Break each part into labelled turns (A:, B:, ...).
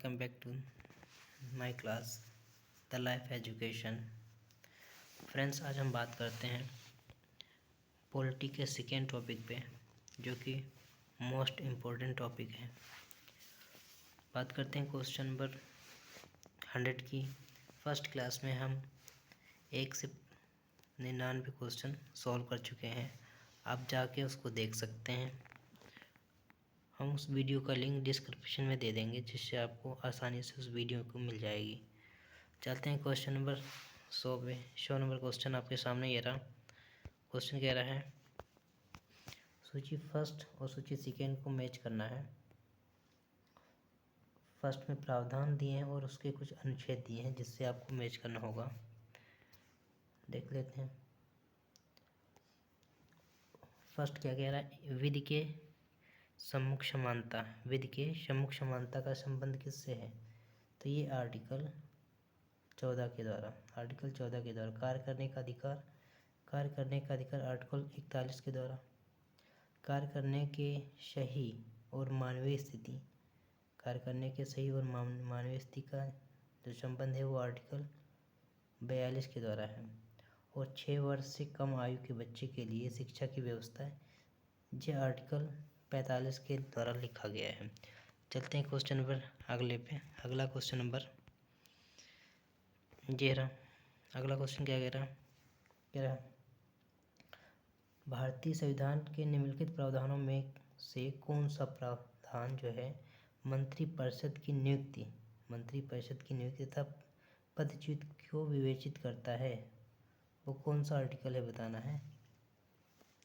A: Welcome back to my class the life education. Friends, आज हम बात करते हैं पॉलिटी के सेकेंड टॉपिक पे, जो कि मोस्ट इम्पोर्टेंट टॉपिक है। बात करते हैं क्वेश्चन नंबर 100 की। फर्स्ट क्लास में हम 1 से 99 क्वेश्चन सॉल्व कर चुके हैं। आप जाके उसको देख सकते हैं। हम उस वीडियो का लिंक डिस्क्रिप्शन में दे देंगे, जिससे आपको आसानी से उस वीडियो को मिल जाएगी। चलते हैं क्वेश्चन नंबर 100 पे। 100 नंबर क्वेश्चन आपके सामने ये रहा। क्वेश्चन कह रहा है सूची फर्स्ट और सूची सेकेंड को मैच करना है। फर्स्ट में प्रावधान दिए हैं और उसके कुछ अनुच्छेद दिए हैं, जिससे आपको मैच करना होगा। देख लेते हैं। फर्स्ट क्या कह रहा है, विधि के सम्मुख समानता। विधि के सम्मुख समानता का संबंध किससे है? तो ये आर्टिकल 14 के द्वारा कार्य करने का अधिकार आर्टिकल 41 के द्वारा, कार्य करने के सही और मानवीय स्थिति का जो संबंध है वो आर्टिकल 42 के द्वारा है। और 6 वर्ष से कम आयु के बच्चे के लिए शिक्षा की व्यवस्था है, ये आर्टिकल 45 के द्वारा लिखा गया है। चलते हैं क्वेश्चन नंबर अगले पे। अगला क्वेश्चन नंबर ये रहा। अगला क्वेश्चन क्या कह रहा भारतीय संविधान के निम्नलिखित प्रावधानों में से कौन सा प्रावधान जो है मंत्रिपरिषद की नियुक्ति तथा पदच्युत को विवेचित करता है? वो कौन सा आर्टिकल है बताना है।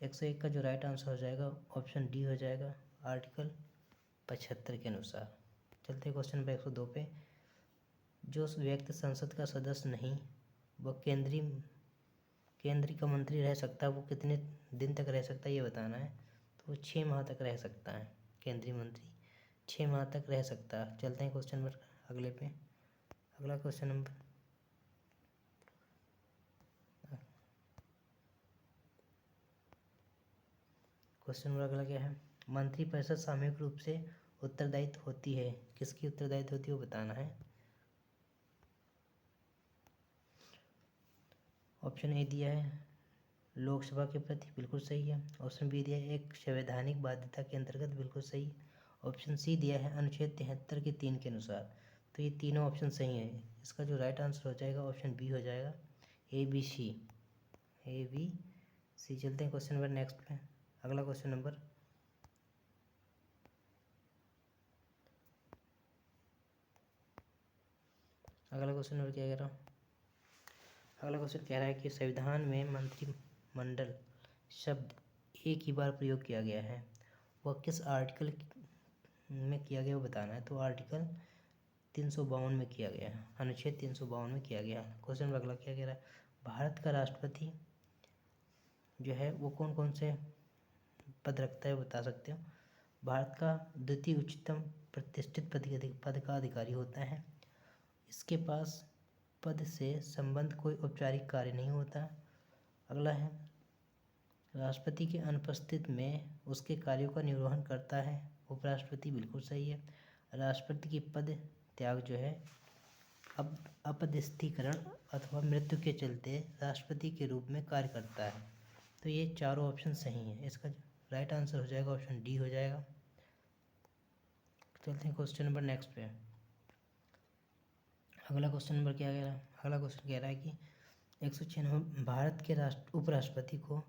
A: 101 का जो राइट आंसर हो जाएगा ऑप्शन डी हो जाएगा, आर्टिकल 75 के अनुसार। चलते क्वेश्चन नंबर 102 पे। जो व्यक्ति संसद का सदस्य नहीं वह केंद्र का मंत्री रह सकता है, वो कितने दिन तक रह सकता है ये बताना है। तो वो 6 माह तक रह सकता है। केंद्रीय मंत्री 6 माह तक रह सकता है। चलते हैं क्वेश्चन नंबर अगले पे। अगला क्वेश्चन नंबर अगला क्या है, मंत्रिपरिषद सामूहिक रूप से उत्तरदायित्व होती है। किसकी उत्तरदायित्व होती है वो बताना है। ऑप्शन ए दिया है लोकसभा के प्रति, बिल्कुल सही है। ऑप्शन बी दिया है एक संवैधानिक बाध्यता के अंतर्गत, बिल्कुल सही। ऑप्शन सी दिया है अनुच्छेद 73 के 3 के अनुसार। तो ये तीनों ऑप्शन सही है। इसका जो राइट आंसर हो जाएगा ऑप्शन बी हो जाएगा, ए बी सी। चलते हैं क्वेश्चन नंबर नेक्स्ट पे। अगला क्वेश्चन नंबर क्या कह रहा हूँ। अगला क्वेश्चन कह रहा है कि संविधान में मंत्रिमंडल शब्द एक ही बार प्रयोग किया गया है, वह किस आर्टिकल में किया गया वो बताना है। तो आर्टिकल 352 में किया गया है, अनुच्छेद 352 में किया गया है। क्वेश्चन अगला क्या कह रहा है, भारत का राष्ट्रपति जो है वो कौन कौन से पद रखता है बता सकते हो। भारत का द्वितीय उच्चतम प्रतिष्ठित पद का अधिकारी होता है। इसके पास पद से संबंध कोई औपचारिक कार्य नहीं होता। अगला है राष्ट्रपति के अनुपस्थित में उसके कार्यों का निर्वहन करता है उपराष्ट्रपति, बिल्कुल सही है। राष्ट्रपति की पद त्याग जो है अपदस्थीकरण अथवा मृत्यु के चलते राष्ट्रपति के रूप में कार्य करता है। तो ये चारों ऑप्शन सही हैं। इसका राइट आंसर हो जाएगा ऑप्शन डी हो जाएगा। चलते हैं क्वेश्चन नंबर नेक्स्ट पे। अगला क्वेश्चन नंबर क्या कह रहा है। अगला क्वेश्चन कह रहा है कि 196 भारत के उपराष्ट्रपति को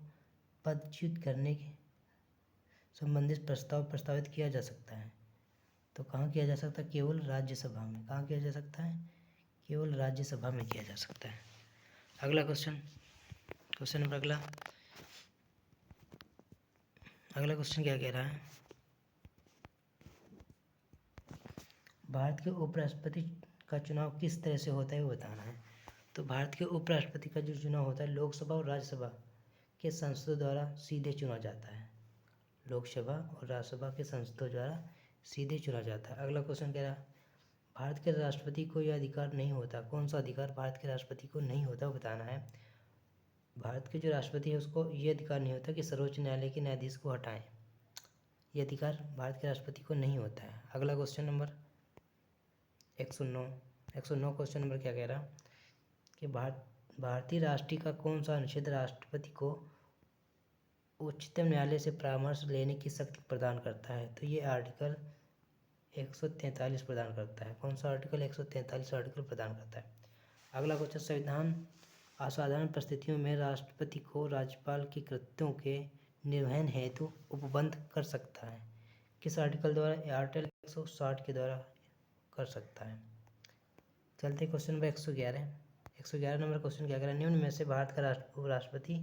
A: पदच्युत करने के संबंधित प्रस्ताव प्रस्तावित किया जा सकता है। तो कहाँ किया जा सकता है? केवल राज्यसभा में। कहाँ किया जा सकता है? केवल राज्यसभा में किया जा सकता है। अगला क्वेश्चन नंबर अगला क्वेश्चन क्या कह रहा है, भारत के उपराष्ट्रपति का चुनाव किस तरह से होता है वो बताना है। तो भारत के उपराष्ट्रपति का जो चुनाव होता है लोकसभा और राज्यसभा के संसदों द्वारा सीधे चुना जाता है। लोकसभा और राज्यसभा के संसदों द्वारा सीधे चुना जाता है। अगला क्वेश्चन कह रहा है भारत के राष्ट्रपति को यह अधिकार नहीं होता। कौन सा अधिकार भारत के राष्ट्रपति को नहीं होता वो बताना है। भारत के जो राष्ट्रपति है उसको ये अधिकार नहीं होता कि सर्वोच्च न्यायालय के न्यायाधीश को हटाएं। ये अधिकार भारत के राष्ट्रपति को नहीं होता है। अगला क्वेश्चन नंबर 109 क्वेश्चन नंबर क्या कह रहा कि भारतीय राष्ट्रीय का कौन सा अनुच्छेद राष्ट्रपति को उच्चतम न्यायालय से परामर्श लेने की शक्ति प्रदान करता है? तो ये आर्टिकल 143 प्रदान करता है। कौन सा आर्टिकल? 143 आर्टिकल प्रदान करता है। अगला क्वेश्चन, संविधान असाधारण परिस्थितियों में राष्ट्रपति को राज्यपाल के कृत्यों के निर्वहन हेतु उपबंध कर सकता है? किस आर्टिकल द्वारा? आर्टिकल 160 के द्वारा कर सकता है। चलते क्वेश्चन नंबर 111 नंबर क्वेश्चन क्या करें? निम्न में से भारत का उपराष्ट्रपति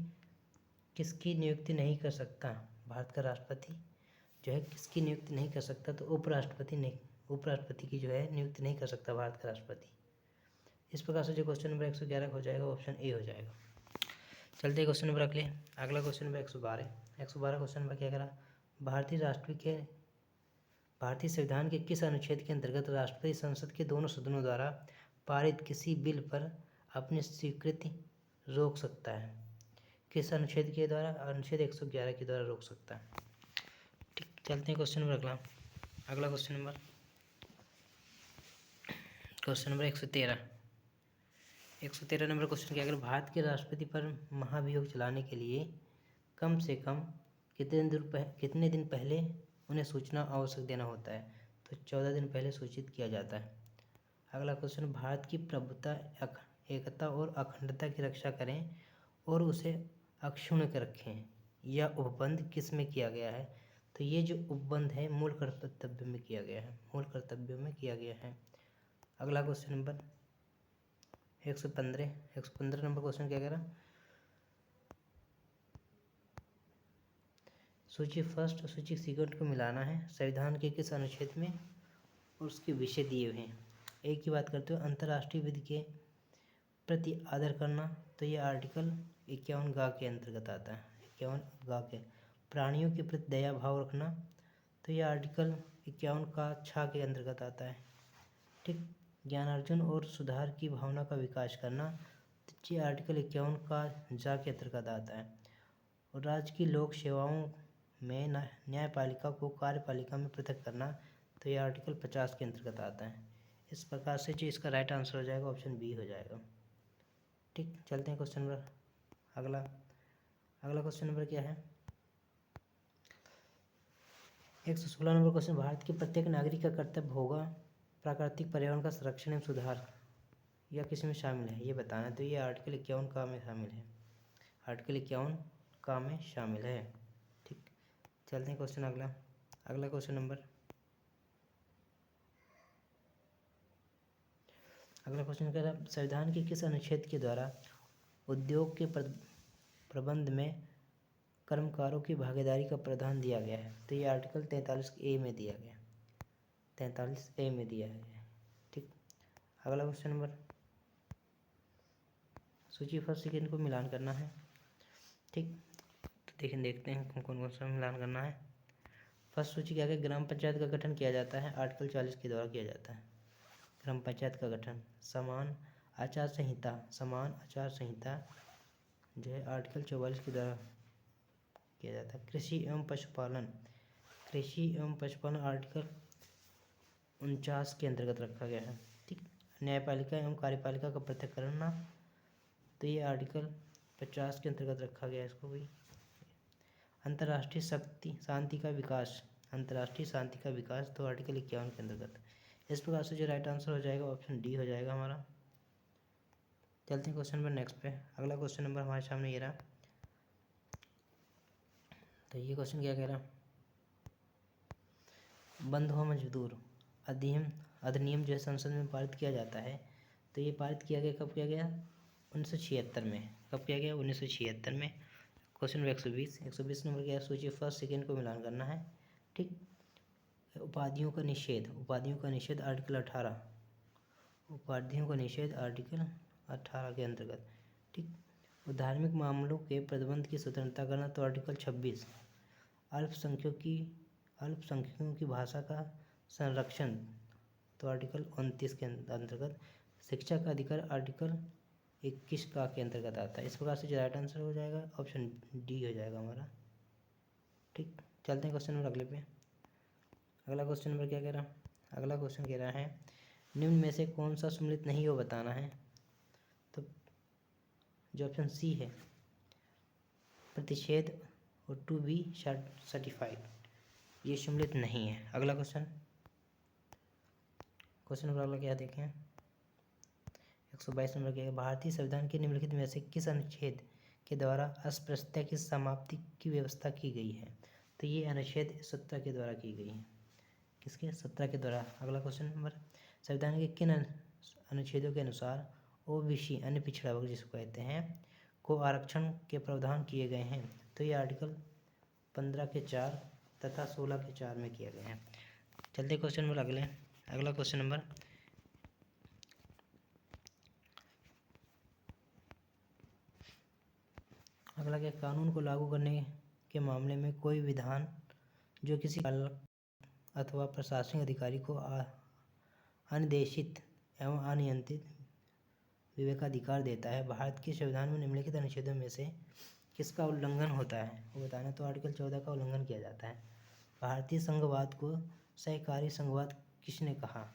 A: किसकी नियुक्ति नहीं कर सकता? भारत का राष्ट्रपति जो है किसकी नियुक्ति नहीं कर सकता? तो उपराष्ट्रपति की जो है नियुक्ति नहीं कर सकता भारत का राष्ट्रपति। इस प्रकार से जो क्वेश्चन नंबर 111 हो जाएगा ऑप्शन ए हो जाएगा। चलते क्वेश्चन नंबर अगला क्वेश्चन नंबर 112 क्वेश्चन नंबर क्या करा? भारतीय संविधान के किस अनुच्छेद के अंतर्गत राष्ट्रपति संसद के दोनों सदनों द्वारा पारित किसी बिल पर अपनी स्वीकृति रोक सकता है? किस अनुच्छेद के द्वारा? अनुच्छेद 111 के द्वारा रोक सकता है। ठीक, चलते हैं क्वेश्चन नंबर अगला क्वेश्चन नंबर 113 नंबर क्वेश्चन क्या अगर भारत के राष्ट्रपति पर महाभियोग चलाने के लिए कम से कम कितने दिन पहले उन्हें सूचना आवश्यक देना होता है? तो 14 दिन पहले सूचित किया जाता है। अगला क्वेश्चन, भारत की प्रभुता, एकता और अखंडता की रक्षा करें और उसे अक्षुण्ण रखें, यह उपबंध किस में किया गया है? तो ये जो उपबंध है मूल कर्तव्य में किया गया है। अगला क्वेश्चन नंबर 115 नंबर क्वेश्चन क्या कह रहा? सूची फर्स्ट और सूची सेकंड को मिलाना है। संविधान के किस अनुच्छेद में और उसके विषय दिए हुए हैं। एक की बात करते हो, अंतर्राष्ट्रीय विधि के प्रति आदर करना, तो ये आर्टिकल 51 गा के अंतर्गत आता है। 51 गा के। प्राणियों के प्रति दया भाव रखना, तो ये आर्टिकल 51 का छा के अंतर्गत आता है। ठीक, ज्ञानार्जन और सुधार की भावना का विकास करना, तो ये आर्टिकल 51 का जा के अंतर्गत आता है। और राज्य की लोक सेवाओं में न्यायपालिका को कार्यपालिका में पृथक करना, तो ये आर्टिकल 50 के अंतर्गत आता है। इस प्रकार से जो इसका राइट आंसर हो जाएगा ऑप्शन बी हो जाएगा। ठीक, चलते हैं क्वेश्चन नंबर अगला क्वेश्चन नंबर क्या है? 116 नंबर क्वेश्चन, भारत के प्रत्येक नागरिक का कर्तव्य होगा प्राकृतिक पर्यावरण का संरक्षण एवं सुधार, यह किस में शामिल है ये बताना। तो ये आर्टिकल 51 का में शामिल है। आर्टिकल 51 का में शामिल है। ठीक, चलते हैं क्वेश्चन अगला क्वेश्चन नंबर अगला क्वेश्चन कह रहा है, संविधान के किस अनुच्छेद के द्वारा उद्योग के प्रबंध में कर्मकारों की भागीदारी का प्रावधान दिया गया है? तो ये आर्टिकल 43A में दिया गया है। 43A में दिया है। ठीक, अगला क्वेश्चन नंबर, सूची फर्स्ट सेकेंड को मिलान करना है। ठीक, तो देखते हैं कौन सा मिलान करना है। फर्स्ट सूची क्या है? ग्राम पंचायत का गठन किया जाता है, आर्टिकल 40 के द्वारा किया जाता है। ग्राम पंचायत का गठन। समान आचार संहिता जो है आर्टिकल 44 के द्वारा किया जाता है। कृषि एवं पशुपालन आर्टिकल 49 के अंतर्गत रखा गया है। ठीक, न्यायपालिका एवं कार्यपालिका का पृथक करना, तो ये आर्टिकल 50 के अंतर्गत रखा गया है इसको भी। अंतर्राष्ट्रीय शांति का विकास, तो आर्टिकल 51 के अंतर्गत। इस प्रकार से जो राइट आंसर हो जाएगा ऑप्शन डी हो जाएगा हमारा। चलते हैं क्वेश्चन नंबर नेक्स्ट पे। अगला क्वेश्चन नंबर हमारे सामने ये रहा। तो ये क्वेश्चन क्या कह रहा? बंद हुआ मजदूर अधिनियम जो है संसद में पारित किया जाता है, तो ये पारित किया गया कब किया गया? 1976 में। कब किया गया? 1976 में। क्वेश्चन नंबर 120 नंबर क्या है? सूची फर्स्ट सेकेंड को मिलान करना है। ठीक, उपाधियों का निषेध आर्टिकल 18, उपाधियों का निषेध आर्टिकल 18 के अंतर्गत। ठीक, धार्मिक मामलों के प्रतिबंध की स्वतंत्रता करना, तो आर्टिकल 26। अल्पसंख्यकों की भाषा का संरक्षण, तो आर्टिकल 29 के अंतर्गत। शिक्षा का अधिकार आर्टिकल 21 का के अंतर्गत आता है। इस प्रकार से जो राइट आंसर हो जाएगा ऑप्शन डी हो जाएगा हमारा। ठीक, चलते हैं क्वेश्चन नंबर अगले पे। अगला क्वेश्चन नंबर क्या कह रहा? अगला क्वेश्चन कह रहा है, निम्न में से कौन सा सम्मिलित नहीं हो बताना है। तो जो ऑप्शन सी है, प्रतिषेध और टू बी सर्टिफाइड, ये सम्मिलित नहीं है। अगला क्वेश्चन नंबर अगला क्या देखें, 122 नंबर क्या है, भारतीय संविधान के निम्नलिखित में से किस अनुच्छेद के द्वारा अस्पृश्यता की समाप्ति की व्यवस्था की गई है। तो ये अनुच्छेद 17 के द्वारा की गई है। किसके? 17 के द्वारा। अगला क्वेश्चन नंबर, संविधान के किन अनुच्छेदों के अनुसार ओबीसी अन्य पिछड़ा वर्ग जिसको कहते हैं को आरक्षण के प्रावधान किए गए हैं। तो ये आर्टिकल 15 के 4 तथा 16 के 4 में किया गया है। चलते क्वेश्चन नंबर अगला क्वेश्चन नंबर, अगला क्या, कानून को लागू करने के मामले में कोई विधान जो किसी अथवा प्रशासनिक अधिकारी को अनिर्देशित एवं अनियंत्रित विवेकाधिकार देता है, भारत के संविधान में निम्नलिखित अनुच्छेदों में से किसका उल्लंघन होता है वो बताना। तो आर्टिकल 14 का उल्लंघन किया जाता है। भारतीय संघवाद को सहकारी संघवाद किसने कहा?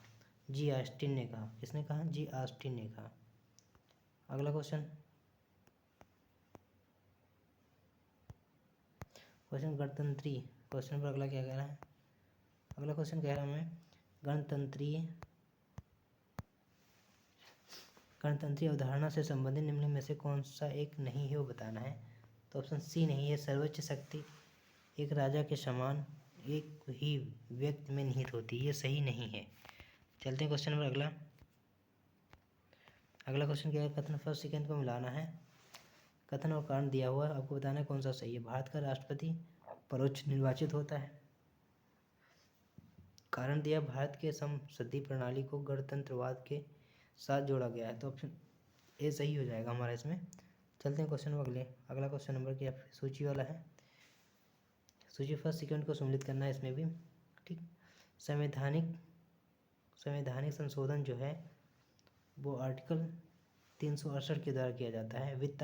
A: जी ऑस्टिन ने कहा। किसने कहा? जी ऑस्टिन ने कहा। अगला क्वेश्चन गणतंत्री, क्वेश्चन पर अगला क्या कह रहा है, अगला क्वेश्चन कह रहा है हमें गणतंत्री अवधारणा से संबंधित निम्न में से कौन सा एक नहीं है वो बताना है। तो ऑप्शन सी नहीं है, सर्वोच्च शक्ति एक राजा के समान एक ही व्यक्ति में निहित होती है, ये सही नहीं है। चलते हैं क्वेश्चन नंबर अगला क्वेश्चन क्या है, कथन फर्स्ट सेकेंड को मिलाना है, कथन और कारण दिया हुआ है, आपको बताना है कौन सा सही है। भारत का राष्ट्रपति परोक्ष निर्वाचित होता है। कारण दिया, भारत के संसदीय प्रणाली को गणतंत्रवाद के साथ जोड़ा गया है। तो ऑप्शन ए सही हो जाएगा हमारा इसमें। चलते हैं क्वेश्चन नंबर अगला क्वेश्चन नंबर क्या सूची वाला है, सूची फर्स्ट सेकेंड को सम्मिलित करना है इसमें भी। ठीक, संवैधानिक संशोधन जो है वो आर्टिकल 368 के द्वारा किया जाता है। वित्त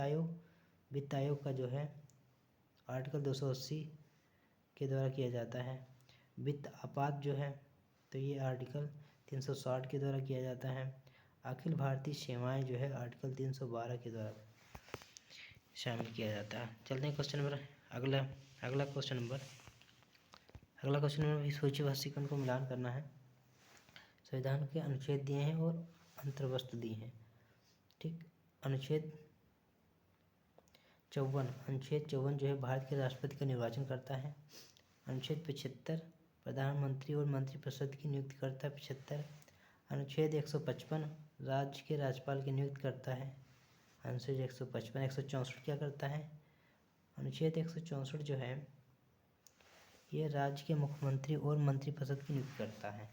A: आयोग का जो है आर्टिकल 280 के द्वारा किया जाता है। वित्त आपात जो है तो ये आर्टिकल 360 के द्वारा किया जाता है। अखिल भारतीय सेवाएं जो है आर्टिकल 312 के द्वारा शामिल किया जाता है। चलते हैं क्वेश्चन नंबर अगला क्वेश्चन नंबर भी सूचीबद्ध सेकंड को मिलान करना है। संविधान के अनुच्छेद दिए हैं और अंतर्वस्त्र दिए हैं। ठीक, अनुच्छेद 54 जो है भारत के राष्ट्रपति का निर्वाचन करता है। अनुच्छेद 75 प्रधानमंत्री और मंत्रिपरिषद की नियुक्ति करता है। 75 अनुच्छेद 155 राज्य के राज्यपाल की नियुक्ति करता है। अनुच्छेद 164 क्या करता है, अनुच्छेद 164 जो है ये राज्य के मुख्यमंत्री और मंत्रिपरिषद की नियुक्ति करता है।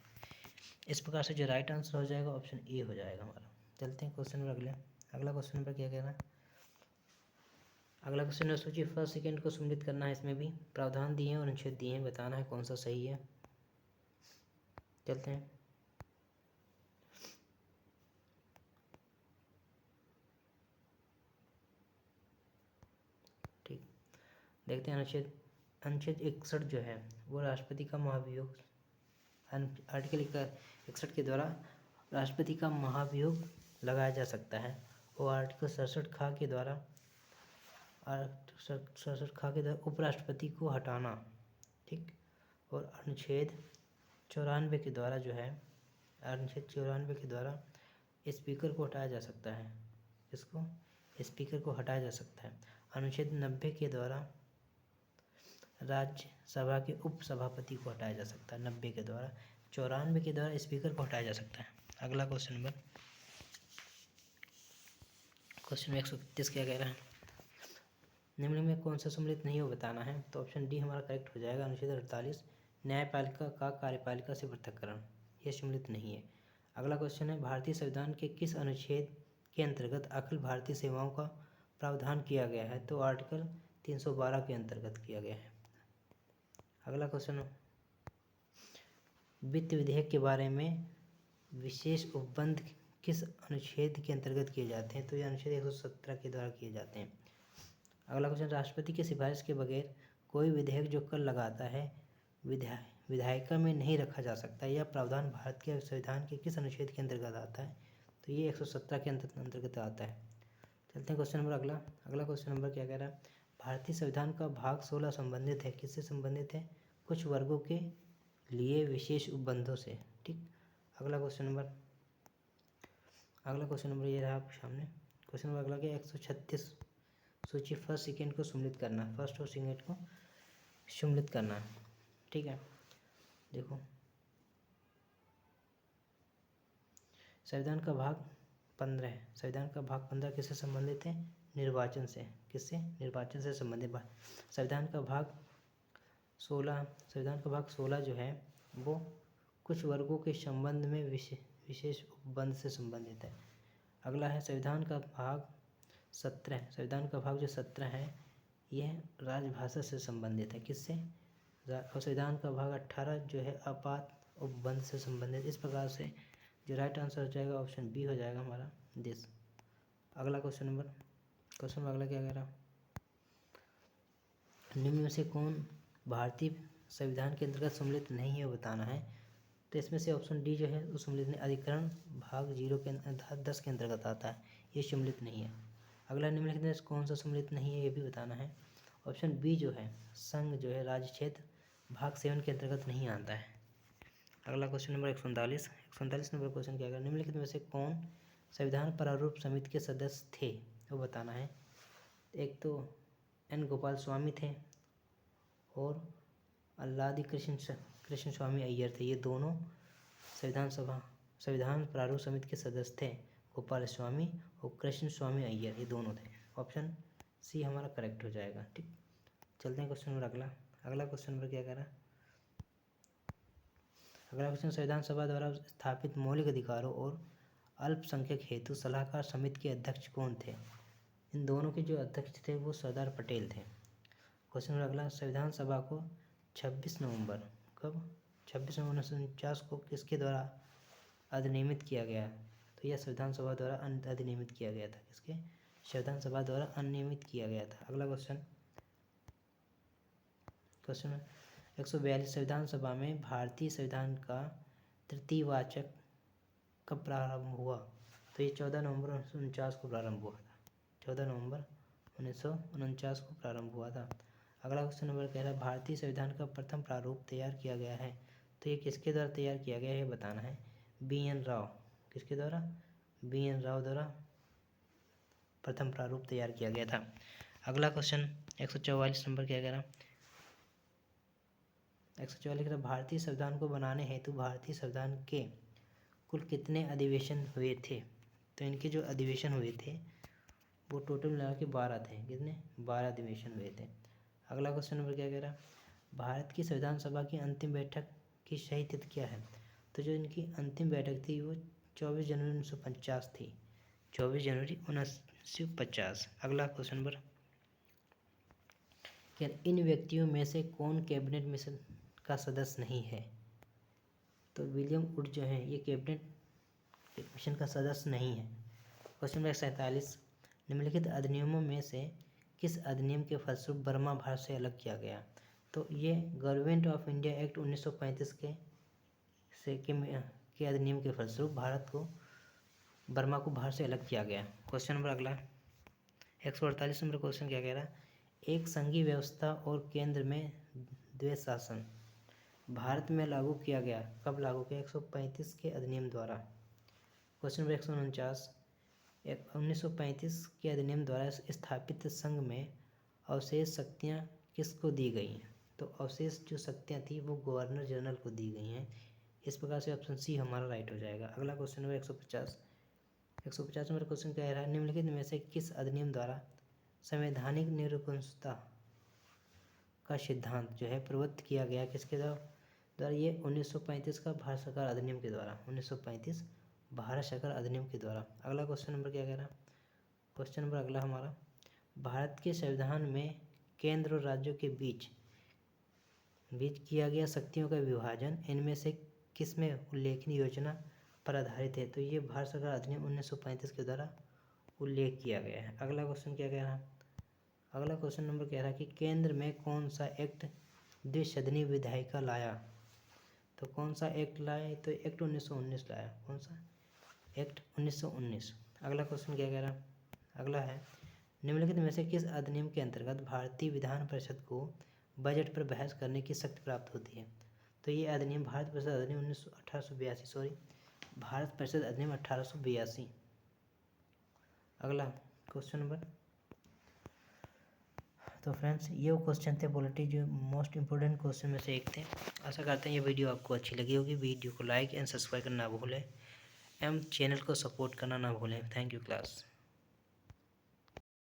A: इस प्रकार से जो राइट आंसर हो जाएगा ऑप्शन ए हो जाएगा हमारा। चलते हैं क्वेश्चन नंबर अगला क्वेश्चन नंबर क्या कह रहा है, अगला क्वेश्चन सूची फर्स्ट सेकेंड को सम्मिलित करना है। इसमें भी प्रावधान दिए हैं और अनुच्छेद दिए हैं, बताना है कौन सा सही है। चलते हैं ठीक, देखते हैं अनुच्छेद 61 जो है वो राष्ट्रपति का महाभियोग, आर्टिकल 61 के द्वारा राष्ट्रपति का महाभियोग लगाया जा सकता है। और आर्टिकल 67 खा के द्वारा उपराष्ट्रपति को हटाना। ठीक, और अनुच्छेद 94 के द्वारा जो है स्पीकर को हटाया जा सकता है। इसको स्पीकर को हटाया जा सकता है। अनुच्छेद 90 के द्वारा राज्यसभा के उपसभापति को हटाया जा सकता है। 90 के द्वारा, 94 के द्वारा स्पीकर को हटाया जा सकता है। अगला क्वेश्चन नंबर 131 क्या कह रहा है, निम्न में कौन सा सम्मिलित नहीं हो बताना है। तो ऑप्शन डी हमारा करेक्ट हो जाएगा। अनुच्छेद 48 न्यायपालिका का कार्यपालिका से पृथक्करण, ये सम्मिलित नहीं है। अगला क्वेश्चन है, भारतीय संविधान के किस अनुच्छेद के अंतर्गत अखिल भारतीय सेवाओं का प्रावधान किया गया है। तो आर्टिकल 312 के अंतर्गत किया गया है। अगला क्वेश्चन, वित्त विधेयक के बारे में विशेष उपबंध किस अनुच्छेद के अंतर्गत किए जाते हैं। तो ये अनुच्छेद 117 के द्वारा किए जाते हैं। अगला क्वेश्चन, राष्ट्रपति की सिफारिश के बगैर कोई विधेयक जो कर लगाता है विधायिका में नहीं रखा जा सकता। यह प्रावधान भारत के संविधान के किस अनुच्छेद के अंतर्गत आता है? तो ये 117 के अंतर्गत आता है। चलते हैं क्वेश्चन नंबर अगला। अगला क्वेश्चन नंबर क्या कह रहा है? भारतीय संविधान का भाग 16 संबंधित है, किससे संबंधित है? कुछ वर्गों के लिए विशेष उपबंधों से। ठीक। अगला क्वेश्चन नंबर ये रहा आपके सामने। क्वेश्चन नंबर अगला क्या? 136 सूची फर्स्ट सेकेंड को सम्मिलित करना, फर्स्ट और सेकेंड को सम्मिलित करना। ठीक है, देखो संविधान का भाग 15 है। संविधान का भाग 15 किससे संबंधित है? निर्वाचन से। किससे? निर्वाचन से संबंधित। संविधान का भाग 16 जो है वो कुछ वर्गों के संबंध में विशेष उपबंध से संबंधित है। अगला है संविधान का भाग 17। संविधान का भाग जो 17 है यह राजभाषा से संबंधित है। किससे? और संविधान का भाग 18 जो है आपात उपबंध से संबंधित। इस प्रकार से जो राइट आंसर हो जाएगा ऑप्शन बी हो जाएगा हमारा देश। अगला क्वेश्चन नंबर अगला क्या कह रहा? निम्न में से कौन भारतीय संविधान के अंतर्गत सम्मिलित नहीं है बताना है। तो इसमें से ऑप्शन डी जो है वो सम्मिलित नहीं। अधिकरण भाग 0 के 10 के अंतर्गत आता है, ये सम्मिलित नहीं है। अगला निम्नलिखित में से कौन सा सम्मिलित नहीं है ये भी बताना है। ऑप्शन बी जो है संघ जो है राज्य क्षेत्र भाग 7 के अंतर्गत नहीं आता है। अगला क्वेश्चन नंबर 139 नंबर क्वेश्चन क्या है? निम्नलिखित में से कौन संविधान प्रारूप समिति के सदस्य थे वो बताना है। एक तो एन गोपाल स्वामी थे और अल्लादी कृष्ण स्वामी अय्यर थे। ये दोनों संविधान प्रारूप समिति के सदस्य थे। गोपाल स्वामी और कृष्ण स्वामी अय्यर ये दोनों थे। ऑप्शन सी हमारा करेक्ट हो जाएगा। ठीक, चलते हैं क्वेश्चन नंबर अगला। अगला क्वेश्चन नंबर क्या कह रहा है? अगला क्वेश्चन संविधान सभा द्वारा स्थापित मौलिक अधिकारों और अल्पसंख्यक हेतु सलाहकार समिति के अध्यक्ष कौन थे? इन दोनों के जो अध्यक्ष थे वो सरदार पटेल थे। क्वेश्चन नंबर अगला संविधान सभा को 26 नवंबर 1949 को किसके द्वारा अधिनियमित किया गया? तो यह संविधान सभा द्वारा अधिनियमित किया गया था। किसके? संविधान सभा द्वारा अधिनियमित किया गया था। अगला क्वेश्चन 142 संविधान सभा में भारतीय संविधान का तृतीय वाचक कब प्रारंभ हुआ? तो ये 14 नवंबर 1949 को प्रारंभ हुआ था। 14 नवंबर 1949 को प्रारंभ हुआ था। अगला क्वेश्चन नंबर कह रहा है भारतीय संविधान का प्रथम प्रारूप तैयार किया गया है। तो ये किसके द्वारा तैयार किया गया है बताना है। बी.एन. राव। किसके द्वारा? बी.एन. राव द्वारा प्रथम प्रारूप तैयार किया गया था। अगला क्वेश्चन 144 नंबर क्या कह रहा? 144 कह रहा भारतीय संविधान को बनाने हेतु भारतीय संविधान के कुल कितने अधिवेशन हुए थे? तो इनके जो अधिवेशन हुए थे वो टोटल मिला के 12 थे। कितने? 12 अधिवेशन हुए थे। अगला क्वेश्चन नंबर क्या कह रहा? भारत की संविधान सभा की अंतिम बैठक की सही तिथि क्या है? तो जो इनकी अंतिम बैठक थी वो 24 जनवरी 1950 थी। 24 जनवरी 1950। अगला क्वेश्चन नंबर क्या? इन व्यक्तियों में से कौन कैबिनेट मिशन का सदस्य नहीं है? तो विलियम वुड जो है ये कैबिनेट मिशन का सदस्य नहीं है। क्वेश्चन नंबर 47 निम्नलिखित अधिनियमों में से किस अधिनियम के फलस्वरूप बर्मा भारत से अलग किया गया? तो ये गवर्नमेंट ऑफ इंडिया एक्ट 1935 के अधिनियम के फलस्वरूप बर्मा को भारत से अलग किया गया। क्वेश्चन नंबर अगला 148 नंबर क्वेश्चन क्या कह रहा है? एक संघीय व्यवस्था और केंद्र में द्वैत शासन भारत में लागू किया गया। कब लागू किया? 135 के अधिनियम द्वारा। क्वेश्चन नंबर 149 1935 के अधिनियम द्वारा स्थापित संघ में अवशेष शक्तियाँ किसको दी गई हैं? तो अवशेष जो शक्तियाँ थी वो गवर्नर जनरल को दी गई हैं। इस प्रकार से ऑप्शन सी हमारा राइट हो जाएगा। अगला क्वेश्चन नंबर 150 नंबर क्वेश्चन क्या है? निम्नलिखित में से किस अधिनियम द्वारा संवैधानिक निरंकुशता का सिद्धांत जो है प्रवृत्त किया गया? किसके द्वारा? ये 1935 का भारत सरकार अधिनियम के द्वारा। 1935 भारत सरकार अधिनियम के द्वारा। अगला क्वेश्चन नंबर क्या कह रहा? क्वेश्चन नंबर अगला हमारा भारत के संविधान में केंद्र और राज्यों के बीच किया गया शक्तियों का विभाजन इनमें से किसमें उल्लेखनीय योजना पर आधारित है? तो ये भारत सरकार अधिनियम 1935 के द्वारा उल्लेख किया गया है। अगला क्वेश्चन क्या कह रहा? अगला क्वेश्चन नंबर कह रहा है कि केंद्र में कौन सा एक्ट द्विसदनीय विधायिका लाया? तो कौन सा एक्ट लाए? तो एक्ट 1919 लाया। कौन सा? एक्ट 1919। अगला क्वेश्चन क्या कह रहा है? अगला है, निम्नलिखित में से किस अधिनियम के अंतर्गत भारतीय विधान परिषद को बजट पर बहस करने की शक्ति प्राप्त होती है? तो ये अधिनियम भारत परिषद अधिनियम 1882, सॉरी, भारत परिषद अधिनियम 1882। अगला क्वेश्चन नंबर, तो फ्रेंड्स ये वो क्वेश्चन थे पॉलिटी जो मोस्ट इंपोर्टेंट क्वेश्चन में से एक थे। आशा करते हैं ये वीडियो आपको अच्छी लगी होगी। वीडियो को लाइक एंड सब्सक्राइब करना ना भूलें एवं चैनल को सपोर्ट करना ना भूलें। Thank you class.